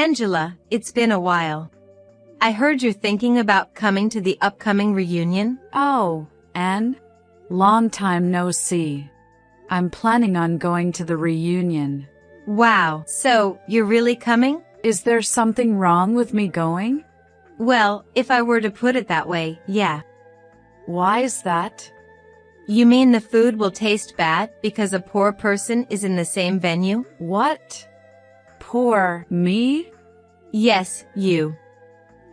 Angela, it's been a while. I heard you're thinking about coming to the upcoming reunion? Oh, Anne? Long time no see. I'm planning on going to the reunion. Wow, so you're really coming? Is there something wrong with me going? Well, if I were to put it that way, yeah. Why is that? You mean the food will taste bad because a poor person is in the same venue? What? Poor me? Yes, you.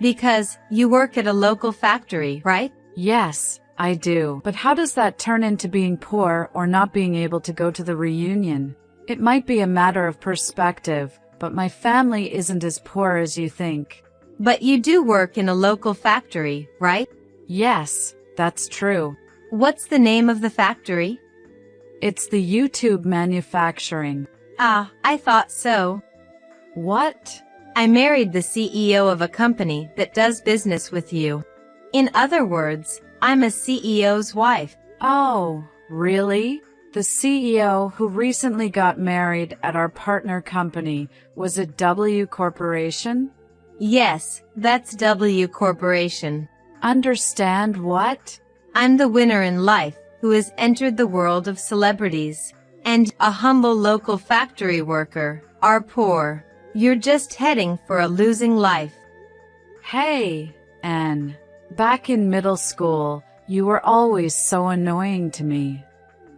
Because you work at a local factory, right? Yes, I do. But how does that turn into being poor or not being able to go to the reunion? It might be a matter of perspective, but my family isn't as poor as you think. But you do work in a local factory, right? Yes, that's true. What's the name of the factory? It's the YouTube manufacturing. Ah, I thought so. What? I married the CEO of a company that does business with you. In other words, I'm a CEO's wife. Oh, really? The CEO who recently got married at our partner company was a W Corporation? Yes, that's W Corporation. Understand what? I'm the winner in life who has entered the world of celebrities. And a humble local factory worker are poor. You're just heading for a losing life. Hey, Anne. Back in middle school, you were always so annoying to me.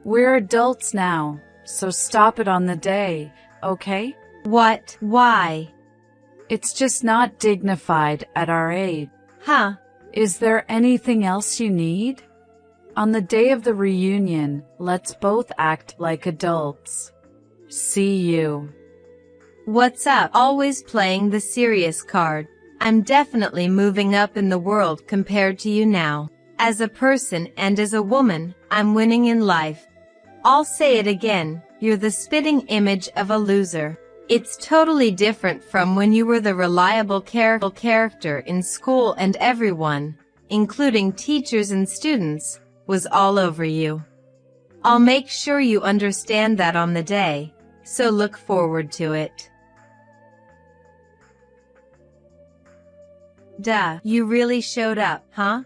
We're adults now, so stop it on the day, okay? What? Why? It's just not dignified at our age. Huh? Is there anything else you need? On the day of the reunion, let's both act like adults. See you. What's up? Always playing the serious card. I'm definitely moving up in the world compared to you now. As a person and as a woman, I'm winning in life. I'll say it again, you're the spitting image of a loser. It's totally different from when you were the reliable character in school and everyone, including teachers and students, was all over you. I'll make sure you understand that on the day, so look forward to it. Duh, you really showed up, huh?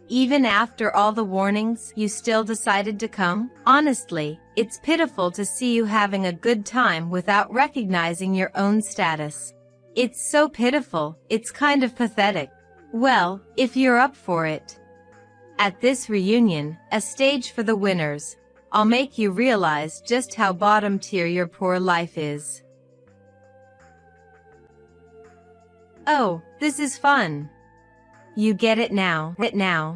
Even after all the warnings, you still decided to come? Honestly, it's pitiful to see you having a good time without recognizing your own status. It's so pitiful, it's kind of pathetic. Well, if you're up for it. At this reunion, a stage for the winners, I'll make you realize just how bottom tier your poor life is. Oh, this is fun. You get it now,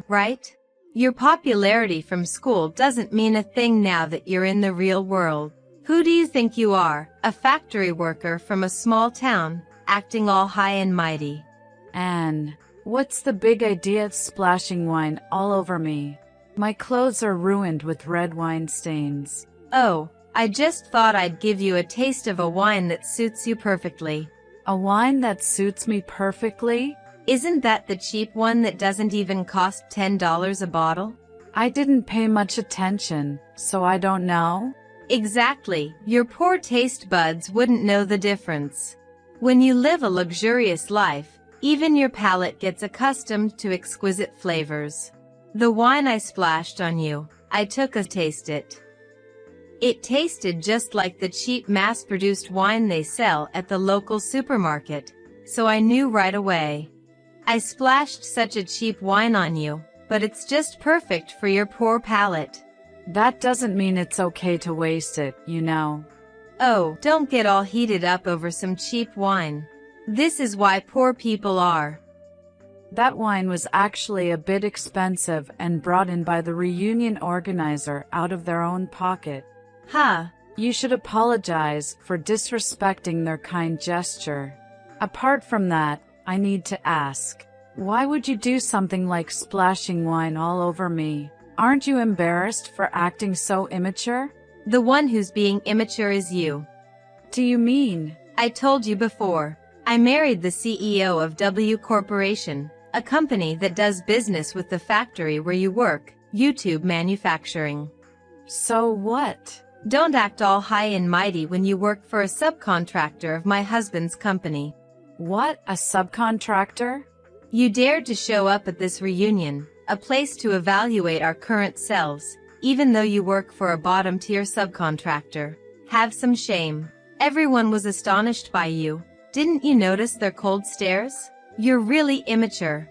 right? Your popularity from school doesn't mean a thing now that you're in the real world. Who do you think you are, a factory worker from a small town, acting all high and mighty? Anne, what's the big idea of splashing wine all over me? My clothes are ruined with red wine stains. Oh, I just thought I'd give you a taste of a wine that suits you perfectly. A wine that suits me perfectly? Isn't that the cheap one that doesn't even cost $10 a bottle? I didn't pay much attention, so I don't know. Exactly, your poor taste buds wouldn't know the difference. When you live a luxurious life, even your palate gets accustomed to exquisite flavors. The wine I splashed on you, I took a taste it. It tasted just like the cheap mass-produced wine they sell at the local supermarket, so I knew right away. I splashed such a cheap wine on you, but it's just perfect for your poor palate. That doesn't mean it's okay to waste it, you know. Oh, don't get all heated up over some cheap wine. This is why poor people are. That wine was actually a bit expensive and brought in by the reunion organizer out of their own pocket. Huh? You should apologize for disrespecting their kind gesture. Apart from that, I need to ask, why would you do something like splashing wine all over me? Aren't you embarrassed for acting so immature? The one who's being immature is you. Do you mean? I told you before, I married the CEO of W Corporation, a company that does business with the factory where you work, YouTube manufacturing. So what? Don't act all high and mighty when you work for a subcontractor of my husband's company. What, a subcontractor? You dared to show up at this reunion, a place to evaluate our current selves, even though you work for a bottom-tier subcontractor. Have some shame. Everyone was astonished by you. Didn't you notice their cold stares? You're really immature.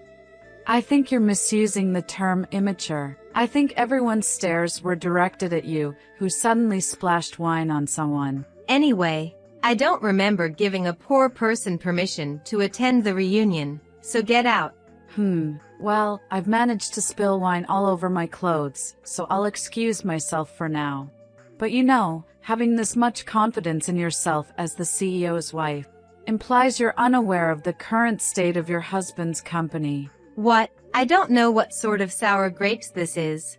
I think you're misusing the term immature. I think everyone's stares were directed at you, who suddenly splashed wine on someone. Anyway, I don't remember giving a poor person permission to attend the reunion, so get out. Well, I've managed to spill wine all over my clothes, so I'll excuse myself for now. But you know, having this much confidence in yourself as the CEO's wife implies you're unaware of the current state of your husband's company. What? I don't know what sort of sour grapes this is.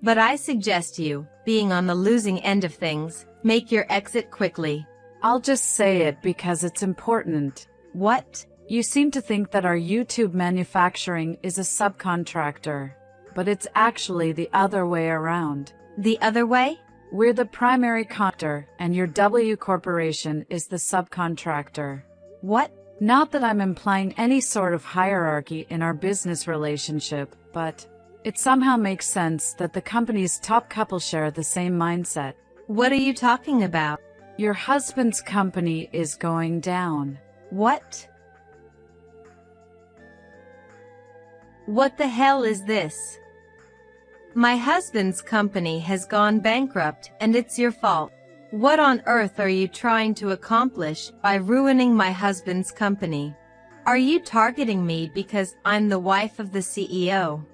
But I suggest you, being on the losing end of things, make your exit quickly. I'll just say it because it's important. What? You seem to think that our YouTube manufacturing is a subcontractor, but it's actually the other way around. The other way? We're the primary contractor, and your W Corporation is the subcontractor. What? Not that I'm implying any sort of hierarchy in our business relationship, but it somehow makes sense that the company's top couple share the same mindset. What are you talking about? Your husband's company is going down. What? What the hell is this? My husband's company has gone bankrupt and it's your fault. What on earth are you trying to accomplish by ruining my husband's company? Are you targeting me because I'm the wife of the CEO?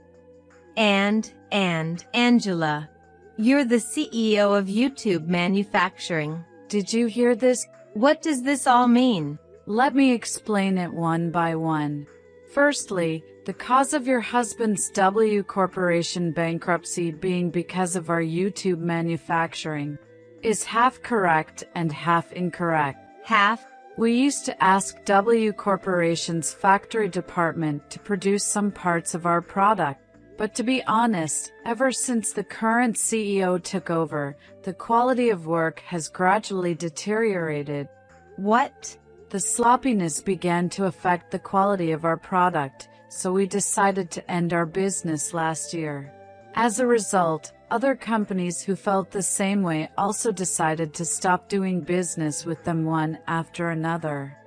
And Angela, you're the CEO of YouTube Manufacturing. Did you hear this? What does this all mean? Let me explain it one by one. Firstly, the cause of your husband's W Corporation bankruptcy being because of our YouTube manufacturing is half correct and half incorrect. Half? We used to ask W Corporation's factory department to produce some parts of our product. But to be honest, ever since the current CEO took over, the quality of work has gradually deteriorated. What? The sloppiness began to affect the quality of our product, so we decided to end our business last year. As a result, other companies who felt the same way also decided to stop doing business with them one after another.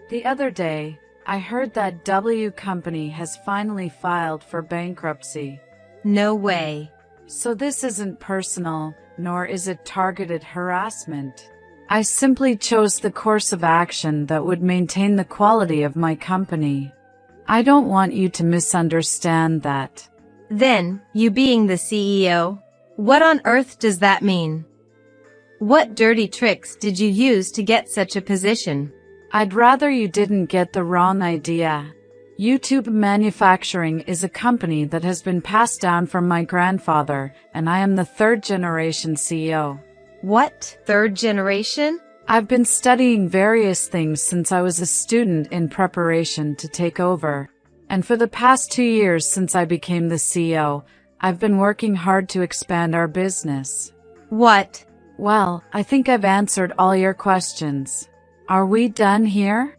The other day, I heard that W company has finally filed for bankruptcy. No way. So this isn't personal, nor is it targeted harassment. I simply chose the course of action that would maintain the quality of my company. I don't want you to misunderstand that. Then, you being the CEO, what on earth does that mean? What dirty tricks did you use to get such a position? I'd rather you didn't get the wrong idea. YouTube Manufacturing is a company that has been passed down from my grandfather, and I am the third-generation CEO. What? Third generation? I've been studying various things since I was a student in preparation to take over. And for the past 2 years since I became the CEO, I've been working hard to expand our business. What? Well, I think I've answered all your questions. Are we done here?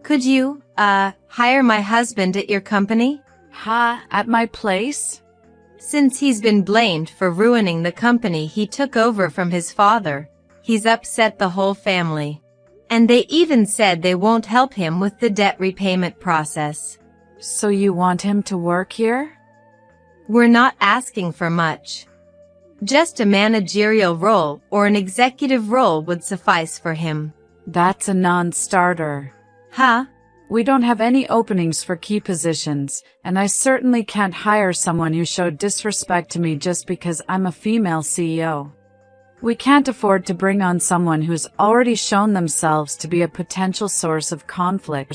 Could you, hire my husband at your company? At my place? Since he's been blamed for ruining the company he took over from his father, he's upset the whole family. And they even said they won't help him with the debt repayment process. So you want him to work here? We're not asking for much. Just a managerial role or an executive role would suffice for him. That's a non-starter. We don't have any openings for key positions, and I certainly can't hire someone who showed disrespect to me just because I'm a female CEO. We can't afford to bring on someone who's already shown themselves to be a potential source of conflict.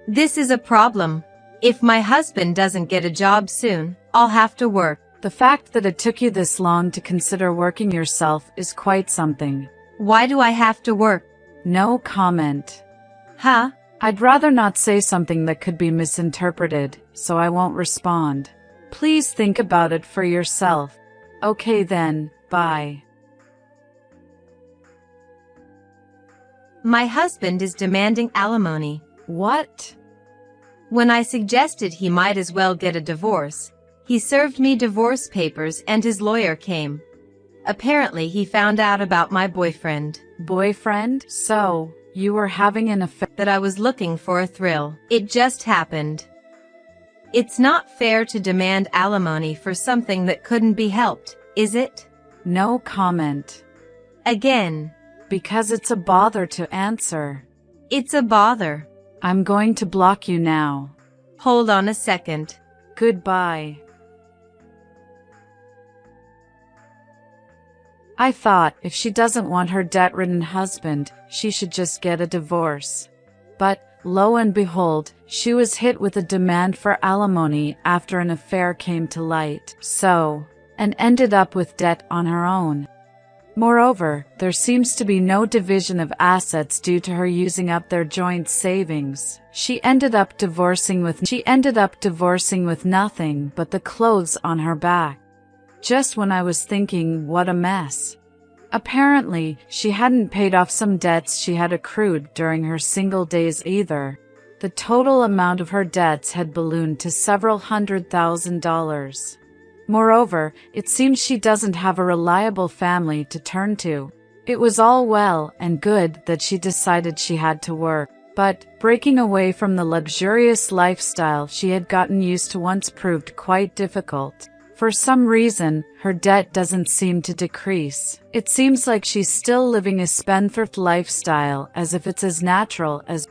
This is a problem. If my husband doesn't get a job soon, I'll have to work. The fact that it took you this long to consider working yourself is quite something. Why do I have to work? No comment. Huh? I'd rather not say something that could be misinterpreted, so I won't respond. Please think about it for yourself. Okay then, bye. My husband is demanding alimony. What? When I suggested he might as well get a divorce, he served me divorce papers and his lawyer came. Apparently he found out about my boyfriend. Boyfriend? So, you were having an affair? That I was looking for a thrill. It just happened. It's not fair to demand alimony for something that couldn't be helped, is it? No comment. Again. Because it's a bother to answer. It's a bother. I'm going to block you now. Hold on a second. Goodbye. I thought if she doesn't want her debt-ridden husband, she should just get a divorce. But, lo and behold, she was hit with a demand for alimony after an affair came to light. And ended up with debt on her own. Moreover, there seems to be no division of assets due to her using up their joint savings. She ended up divorcing with nothing but the clothes on her back. Just when I was thinking, what a mess. Apparently, she hadn't paid off some debts she had accrued during her single days either. The total amount of her debts had ballooned to several $100,000. Moreover, it seems she doesn't have a reliable family to turn to. It was all well and good that she decided she had to work, but breaking away from the luxurious lifestyle she had gotten used to once proved quite difficult. For some reason, her debt doesn't seem to decrease. It seems like she's still living a spendthrift lifestyle as if it's as natural as